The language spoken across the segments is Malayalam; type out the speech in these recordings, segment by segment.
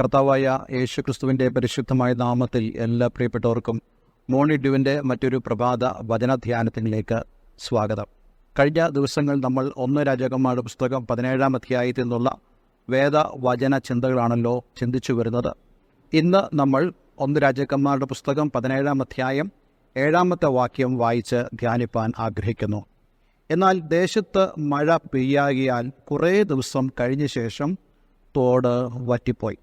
കർത്താവായ യേശുക്രിസ്തുവിൻ്റെ പരിശുദ്ധമായ നാമത്തിൽ എല്ലാ പ്രിയപ്പെട്ടവർക്കും മോർണിംഗ് ഡ്യൂവിൻ്റെ മറ്റൊരു പ്രഭാത വചനധ്യാനത്തിലേക്ക് സ്വാഗതം. കഴിഞ്ഞ ദിവസങ്ങൾ നമ്മൾ 1 രാജാക്കന്മാരുടെ പുസ്തകം 17-ാം അധ്യായത്തിൽ നിന്നുള്ള വേദവചന ചിന്തകളാണല്ലോ ചിന്തിച്ചു വരുന്നത്. ഇന്ന് നമ്മൾ 1 രാജാക്കന്മാരുടെ പുസ്തകം 17-ാം അധ്യായം 7-ാമത്തെ വാക്യം വായിച്ച് ധ്യാനിപ്പാൻ ആഗ്രഹിക്കുന്നു. എന്നാൽ ദേശത്ത് മഴ പെയ്യാകിയാൽ കുറേ ദിവസം കഴിഞ്ഞ ശേഷം തോട് വറ്റിപ്പോയി.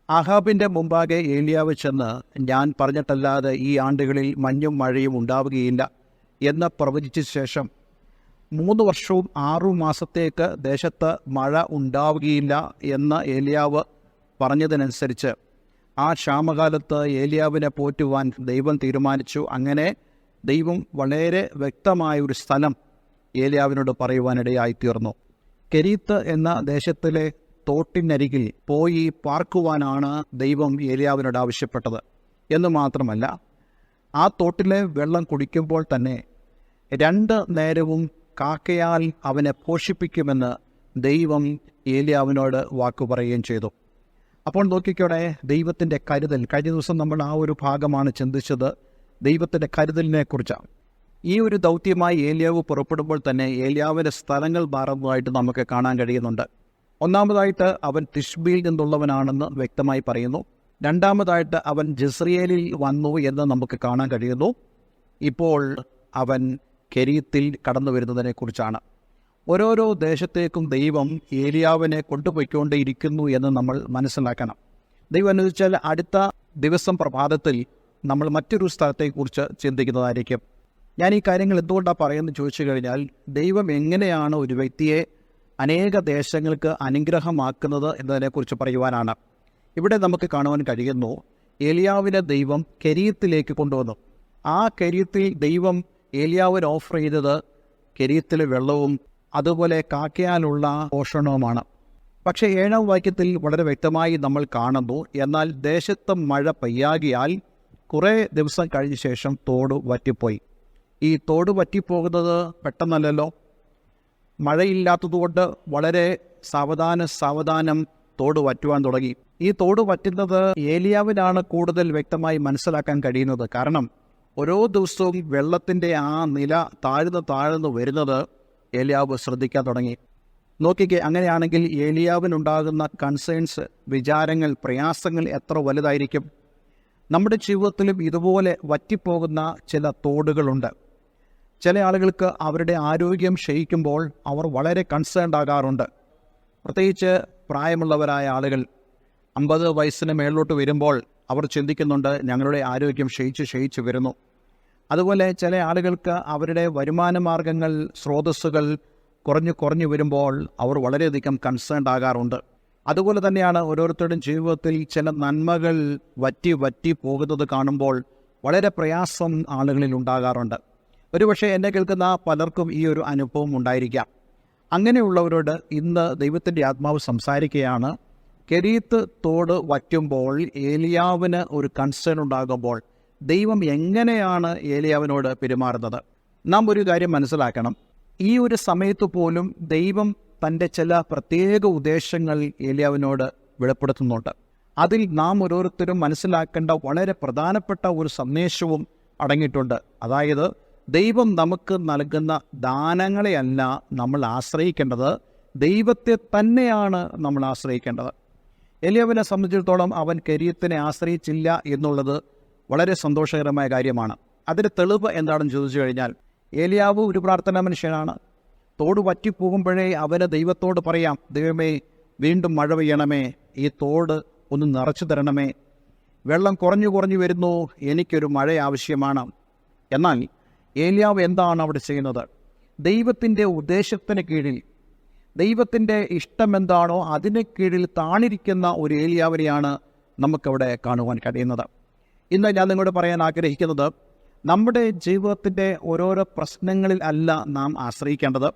ആഹാബിൻ്റെ മുമ്പാകെ ഏലിയാവ് ചെന്ന്, ഞാൻ പറഞ്ഞിട്ടല്ലാതെ ഈ ആണ്ടുകളിൽ മഞ്ഞും മഴയും ഉണ്ടാവുകയില്ല എന്ന് പ്രവചിച്ച ശേഷം 3 വർഷവും 6 മാസത്തേക്ക് ദേശത്ത് മഴ ഉണ്ടാവുകയില്ല എന്ന് ഏലിയാവ് പറഞ്ഞതനുസരിച്ച് ആ ക്ഷാമകാലത്ത് ഏലിയാവിനെ പോറ്റുവാൻ ദൈവം തീരുമാനിച്ചു. അങ്ങനെ ദൈവം വളരെ വ്യക്തമായൊരു സ്ഥലം ഏലിയാവിനോട് പറയുവാനിടയായിത്തീർന്നു. കെരീത്ത് എന്ന ദേശത്തിലെ തോട്ടിനരികിൽ പോയി പാർക്കുവാനാണ് ദൈവം ഏലിയാവിനോട് ആവശ്യപ്പെട്ടത്. എന്ന് മാത്രമല്ല, ആ തോട്ടിലെ വെള്ളം കുടിക്കുമ്പോൾ തന്നെ 2 നേരവും കാക്കയാൽ അവനെ പോഷിപ്പിക്കുമെന്ന് ദൈവം ഏലിയാവിനോട് വാക്കുപറയുകയും ചെയ്തു. അപ്പോൾ നോക്കിക്കോടെ, ദൈവത്തിൻ്റെ കരുതൽ. കഴിഞ്ഞ ദിവസം നമ്മൾ ആ ഒരു ഭാഗമാണ് ചിന്തിച്ചത്, ദൈവത്തിൻ്റെ കരുതലിനെ കുറിച്ചാണ്. ഈ ഒരു ദൗത്യമായി ഏലിയാവ് പുറപ്പെടുമ്പോൾ തന്നെ ഏലിയാവിൻ്റെ സ്ഥലങ്ങൾ മാറുന്നതായിട്ട് നമുക്ക് കാണാൻ കഴിയുന്നുണ്ട്. ഒന്നാമതായിട്ട് അവൻ തിഷ്ബിയിൽ നിന്നുള്ളവനാണെന്ന് വ്യക്തമായി പറയുന്നു. രണ്ടാമതായിട്ട് അവൻ ജസ്രിയേലിൽ വന്നു എന്ന് നമുക്ക് കാണാൻ കഴിയുന്നു. ഇപ്പോൾ അവൻ കെരീത്തിൽ കടന്നു വരുന്നതിനെക്കുറിച്ചാണ്. ഓരോരോ ദേശത്തേക്കും ദൈവം ഏലിയാവിനെ കൊണ്ടുപോയിക്കൊണ്ടേയിരിക്കുന്നു എന്ന് നമ്മൾ മനസ്സിലാക്കണം. ദൈവം അനുവദിച്ചാൽ അടുത്ത ദിവസം പ്രഭാതത്തിൽ നമ്മൾ മറ്റൊരു സ്ഥലത്തെക്കുറിച്ച് ചിന്തിക്കുന്നതായിരിക്കും. ഞാൻ ഈ കാര്യങ്ങൾ എന്തുകൊണ്ടാണ് പറയുന്നത് ചോദിച്ചു കഴിഞ്ഞാൽ, ദൈവം എങ്ങനെയാണ് ഒരു വ്യക്തിയെ അനേക ദേശങ്ങൾക്ക് അനുഗ്രഹമാക്കുന്നത് എന്നതിനെക്കുറിച്ച് പറയുവാനാണ്. ഇവിടെ നമുക്ക് കാണുവാൻ കഴിയുന്നു, ഏലിയാവിനെ ദൈവം കെരീത്തിലേക്ക് കൊണ്ടുവന്നു. ആ കെരീത്തിൽ ദൈവം ഏലിയാവിന് ഓഫർ ചെയ്തത് കെരീത്തിലെ വെള്ളവും അതുപോലെ കാക്കയാലുള്ള പോഷണവുമാണ്. പക്ഷേ 7-ാം വാക്യത്തിൽ വളരെ വ്യക്തമായി നമ്മൾ കാണുന്നു, എന്നാൽ ദേശത്ത് മഴ പെയ്യാകിയാൽ കുറേ ദിവസം കഴിഞ്ഞ ശേഷം തോട് വറ്റിപ്പോയി. ഈ തോട് വറ്റിപ്പോകുന്നത് പെട്ടെന്നല്ലല്ലോ. മഴയില്ലാത്തതുകൊണ്ട് വളരെ സാവധാനം തോട് വറ്റുവാൻ തുടങ്ങി. ഈ തോട് വറ്റുന്നത് ഏലിയാവിനാണ് കൂടുതൽ വ്യക്തമായി മനസ്സിലാക്കാൻ കഴിയുന്നത്. കാരണം ഓരോ ദിവസവും വെള്ളത്തിൻ്റെ ആ നില താഴ്ന്നു വരുന്നത് ഏലിയാവ് ശ്രദ്ധിക്കാൻ തുടങ്ങി. നോക്കിക്കേ, അങ്ങനെയാണെങ്കിൽ ഏലിയാവിനുണ്ടാകുന്ന കൺസേൺസ്, വിചാരങ്ങൾ, പ്രയാസങ്ങൾ എത്ര വലുതായിരിക്കും. നമ്മുടെ ജീവിതത്തിലും ഇതുപോലെ വറ്റിപ്പോകുന്ന ചില തോടുകളുണ്ട്. ചില ആളുകൾക്ക് അവരുടെ ആരോഗ്യം ക്ഷയിക്കുമ്പോൾ അവർ വളരെ കൺസേൺഡ് ആകാറുണ്ട്. പ്രത്യേകിച്ച് പ്രായമുള്ളവരായ ആളുകൾ 50 വയസ്സിന് മേളിലോട്ട് വരുമ്പോൾ അവർ ചിന്തിക്കുന്നുണ്ട്, ഞങ്ങളുടെ ആരോഗ്യം ക്ഷയിച്ചു വരുന്നു. അതുപോലെ ചില ആളുകൾക്ക് അവരുടെ വരുമാന മാർഗങ്ങൾ, സ്രോതസ്സുകൾ കുറഞ്ഞു വരുമ്പോൾ അവർ വളരെയധികം കൺസേൺഡ് ആകാറുണ്ട്. അതുപോലെ തന്നെയാണ് ഓരോരുത്തരുടെയും ജീവിതത്തിൽ ചില നന്മകൾ വറ്റി പോകുന്നത് കാണുമ്പോൾ വളരെ പ്രയാസം ആളുകളിൽ ഉണ്ടാകാറുണ്ട്. ഒരുപക്ഷെ എന്നെ കേൾക്കുന്ന പലർക്കും ഈ ഒരു അനുഭവം ഉണ്ടായിരിക്കാം. അങ്ങനെയുള്ളവരോട് ഇന്ന് ദൈവത്തിൻ്റെ ആത്മാവ് സംസാരിക്കുകയാണ്. കെരീത്ത് തോട് വറ്റുമ്പോൾ ഏലിയാവിന് ഒരു കൺസേൺ ഉണ്ടാകുമ്പോൾ ദൈവം എങ്ങനെയാണ് ഏലിയാവിനോട് പെരുമാറുന്നത്? നാം ഒരു കാര്യം മനസ്സിലാക്കണം. ഈ ഒരു സമയത്ത് പോലും ദൈവം തൻ്റെ ചില പ്രത്യേക ഉദ്ദേശങ്ങൾ ഏലിയാവിനോട് വെളിപ്പെടുത്തുന്നുണ്ട്. അതിൽ നാം ഓരോരുത്തരും മനസ്സിലാക്കേണ്ട വളരെ പ്രധാനപ്പെട്ട ഒരു സന്ദേശവും അടങ്ങിയിട്ടുണ്ട്. അതായത്, ദൈവം നമുക്ക് നൽകുന്ന ദാനങ്ങളെയല്ല നമ്മൾ ആശ്രയിക്കേണ്ടത്, ദൈവത്തെ തന്നെയാണ് നമ്മൾ ആശ്രയിക്കേണ്ടത്. ഏലിയാവിനെ സംബന്ധിച്ചിടത്തോളം അവൻ കെരീത്തിനെ ആശ്രയിച്ചില്ല എന്നുള്ളത് വളരെ സന്തോഷകരമായ കാര്യമാണ്. അതിൻ്റെ തെളിവ് എന്താണെന്ന് ചോദിച്ചു കഴിഞ്ഞാൽ, ഏലിയാവ് ഒരു പ്രാർത്ഥനാ മനുഷ്യനാണ്. തോട് വറ്റിപ്പോകുമ്പോഴേ അവന് ദൈവത്തോട് പറയാം, ദൈവമേ, വീണ്ടും മഴ പെയ്യണമേ, ഈ തോട് ഒന്ന് നിറച്ചു തരണമേ, വെള്ളം കുറഞ്ഞു വരുന്നു, എനിക്കൊരു മഴ ആവശ്യമാണ്. എന്നാൽ ഏലിയാവ് എന്താണ് അവിടെ ചെയ്യുന്നത്? ദൈവത്തിൻ്റെ ഉദ്ദേശത്തിന് കീഴിൽ, ദൈവത്തിൻ്റെ ഇഷ്ടം എന്താണോ അതിന് കീഴിൽ താണിരിക്കുന്ന ഒരു ഏലിയാവിനെയാണ് നമുക്കവിടെ കാണുവാൻ കഴിയുന്നത്. ഇന്ന് ഞാൻ നിങ്ങളോട് പറയാൻ ആഗ്രഹിക്കുന്നത്, നമ്മുടെ ജീവിതത്തിൻ്റെ ഓരോരോ പ്രശ്നങ്ങളിൽ അല്ല നാം ആശ്രയിക്കേണ്ടത്,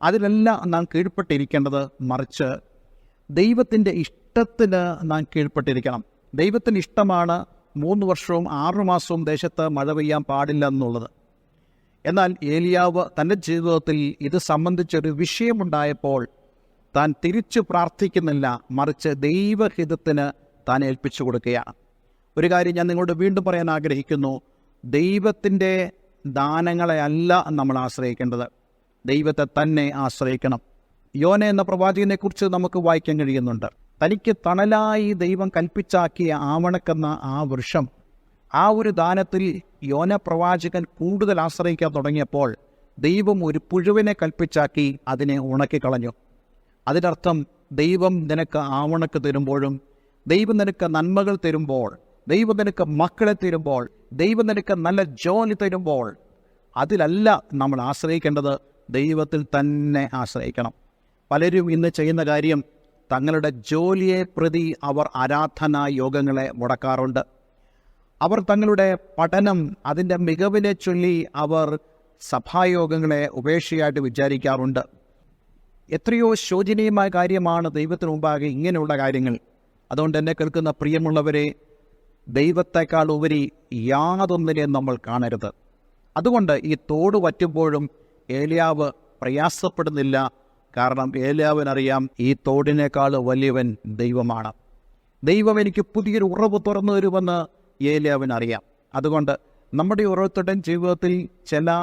അതിലല്ല നാം കീഴ്പ്പെട്ടിരിക്കേണ്ടത്. മറിച്ച് ദൈവത്തിൻ്റെ ഇഷ്ടത്തിന് നാം കീഴ്പ്പെട്ടിരിക്കണം. ദൈവത്തിന് ഇഷ്ടമാണ് 3 വർഷവും 6 മാസവും ദേശത്ത് മഴ പെയ്യാൻ പാടില്ല എന്നുള്ളത്. എന്നാൽ ഏലിയാവ് തൻ്റെ ജീവിതത്തിൽ ഇത് സംബന്ധിച്ചൊരു വിഷയമുണ്ടായപ്പോൾ താൻ തിരിച്ചു പ്രാർത്ഥിക്കുന്നില്ല, മറിച്ച് ദൈവഹിതത്തിന് താൻ ഏൽപ്പിച്ചു കൊടുക്കുകയാണ്. ഒരു കാര്യം ഞാൻ നിങ്ങളോട് വീണ്ടും പറയാൻ ആഗ്രഹിക്കുന്നു. ദൈവത്തിൻ്റെ ദാനങ്ങളെ അല്ല നമ്മൾ ആശ്രയിക്കേണ്ടത്, ദൈവത്തെ തന്നെ ആശ്രയിക്കണം. യോന എന്ന പ്രവാചകനെക്കുറിച്ച് നമുക്ക് വായിക്കാൻ കഴിയുന്നുണ്ട്. തനിക്ക് തണലായി ദൈവം കൽപ്പിച്ചാക്കിയ ആവണക്കെന്ന ആ വൃക്ഷം, ആ ഒരു ദാനത്തിൽ യോന പ്രവാചകൻ കൂടുതൽ ആശ്രയിക്കാൻ തുടങ്ങിയപ്പോൾ ദൈവം ഒരു പുഴുവിനെ കൽപ്പിച്ചാക്കി അതിനെ ഉണക്കിക്കളഞ്ഞു. അതിനർത്ഥം ദൈവം നിനക്ക് ആവണക്ക് തരുമ്പോഴും, ദൈവം നിനക്ക് നന്മകൾ തരുമ്പോൾ, ദൈവം നിനക്ക് മക്കളെ തരുമ്പോൾ, ദൈവം നിനക്ക് നല്ല ജോലി തരുമ്പോൾ അതിലല്ല നമ്മൾ ആശ്രയിക്കേണ്ടത്, ദൈവത്തിൽ തന്നെ ആശ്രയിക്കണം. പലരും ഇന്ന് ചെയ്യുന്ന കാര്യം, തങ്ങളുടെ ജോലിയെ പ്രതി അവർ ആരാധനാ യോഗങ്ങളെ മുടക്കാറുണ്ട്. അവർ തങ്ങളുടെ പഠനം, അതിൻ്റെ മികവിനെ ചൊല്ലി അവർ സഭായോഗങ്ങളെ ഉപേക്ഷയായിട്ട് വിചാരിക്കാറുണ്ട്. എത്രയോ ശോചനീയമായ കാര്യമാണ് ദൈവത്തിന് മുമ്പാകെ ഇങ്ങനെയുള്ള കാര്യങ്ങൾ. അതുകൊണ്ട് എന്നെ കേൾക്കുന്ന പ്രിയമുള്ളവരെ, ദൈവത്തെക്കാൾ ഉപരി യാതൊന്നിനെയും നമ്മൾ കാണരുത്. അതുകൊണ്ട് ഈ തോട് വറ്റുമ്പോഴും ഏലിയാവ് പ്രയാസപ്പെടുന്നില്ല. കാരണം ഏലിയാവിനറിയാം, ഈ തോടിനേക്കാൾ വലിയവൻ ദൈവമാണ്. ദൈവം എനിക്ക് പുതിയൊരു ഉറവ് തുറന്നു തരുമെന്ന് ഏലിയാവിനറിയാം. അതുകൊണ്ട് നമ്മുടെ ഓരോരുത്തരുടെയും ജീവിതത്തിൽ ചില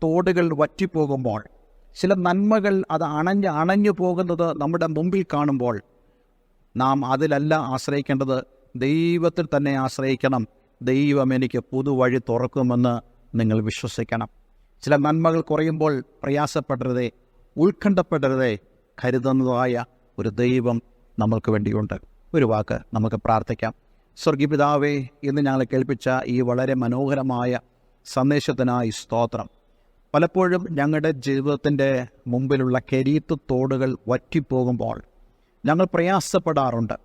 തോടുകൾ വറ്റിപ്പോകുമ്പോൾ, ചില നന്മകൾ അത് അണഞ്ഞു പോകുന്നത് നമ്മുടെ മുമ്പിൽ കാണുമ്പോൾ, നാം അതിലല്ല ആശ്രയിക്കേണ്ടത്, ദൈവത്തിൽ തന്നെ ആശ്രയിക്കണം. ദൈവം എനിക്ക് പുതുവഴി തുറക്കുമെന്ന് നിങ്ങൾ വിശ്വസിക്കണം. ചില നന്മകൾ കുറയുമ്പോൾ പ്രയാസപ്പെടരുതേ, ഉത്കണ്ഠപ്പെടരുതേ. കരുതുന്നതായ ഒരു ദൈവം നമ്മൾക്ക് വേണ്ടിയുണ്ട്. ഒരു വാക്ക് നമുക്ക് പ്രാർത്ഥിക്കാം. സ്വർഗീയപിതാവേ, ഇന്ന് ഞങ്ങളെ കേൾപ്പിച്ച ഈ വളരെ മനോഹരമായ സന്ദേശത്തിനായി സ്തോത്രം. പലപ്പോഴും ഞങ്ങളുടെ ജീവിതത്തിൻ്റെ മുമ്പിലുള്ള കെരീത്ത് തോടുകൾ വറ്റിപ്പോകുമ്പോൾ ഞങ്ങൾ പ്രയാസപ്പെടാറുണ്ട്.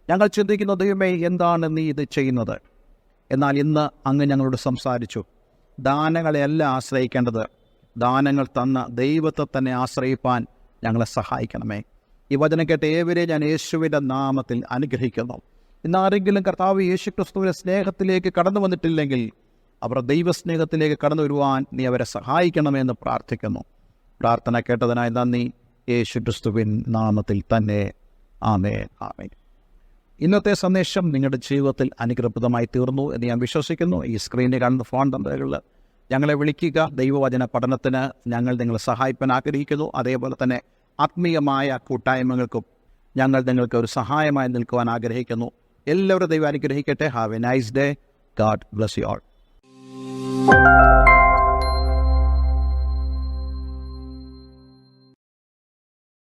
ഞങ്ങൾ ചിന്തിക്കുന്ന, ദൈവമേ, എന്താണ് നീ ഇത് ചെയ്യുന്നത്? എന്നാൽ ഇന്ന് അങ്ങ് ഞങ്ങളോട് സംസാരിച്ചു. ദാനങ്ങളെയല്ല ആശ്രയിക്കേണ്ടത്, ദാനങ്ങൾ തന്ന ദൈവത്തെ തന്നെ ആശ്രയിപ്പാൻ ഞങ്ങളെ സഹായിക്കണമേ. ഈ വചനം കേട്ട ഏവരെ ഞാൻ യേശുവിൻ്റെ നാമത്തിൽ അനുഗ്രഹിക്കുന്നു. ഇന്നാരെങ്കിലും കർത്താവ് യേശുക്രിസ്തുവിൻ്റെ സ്നേഹത്തിലേക്ക് കടന്നു വന്നിട്ടില്ലെങ്കിൽ അവർ ദൈവസ്നേഹത്തിലേക്ക് കടന്നു വരുവാൻ നീ അവരെ സഹായിക്കണമെന്ന് പ്രാർത്ഥിക്കുന്നു. പ്രാർത്ഥന കേട്ടതിനായി നന്ദി. യേശുക്രിസ്തുവിൻ നാമത്തിൽ തന്നെ. ആമേൻ, ആമേൻ. ഇന്നത്തെ സന്ദേശം നിങ്ങളുടെ ജീവിതത്തിൽ അനുഗ്രഹപ്രദമായി തീർന്നു എന്ന് ഞാൻ വിശ്വസിക്കുന്നു. ഈ സ്ക്രീനിൽ കാണുന്ന ഫോൺ നമ്പറുകളിൽ ഞങ്ങളെ വിളിക്കുക. ദൈവവചന പഠനത്തിന് ഞങ്ങൾ നിങ്ങളെ സഹായിക്കാൻ ആഗ്രഹിക്കുന്നു. അതേപോലെ തന്നെ ആത്മീയമായ കൂട്ടായ്മകൾക്കും ഞങ്ങൾ നിങ്ങൾക്ക് ഒരു സഹായമായി നിൽക്കുവാൻ ആഗ്രഹിക്കുന്നു. എല്ലാവരും ദൈവം അനുഗ്രഹിക്കട്ടെ. Have A nice day. God bless you all.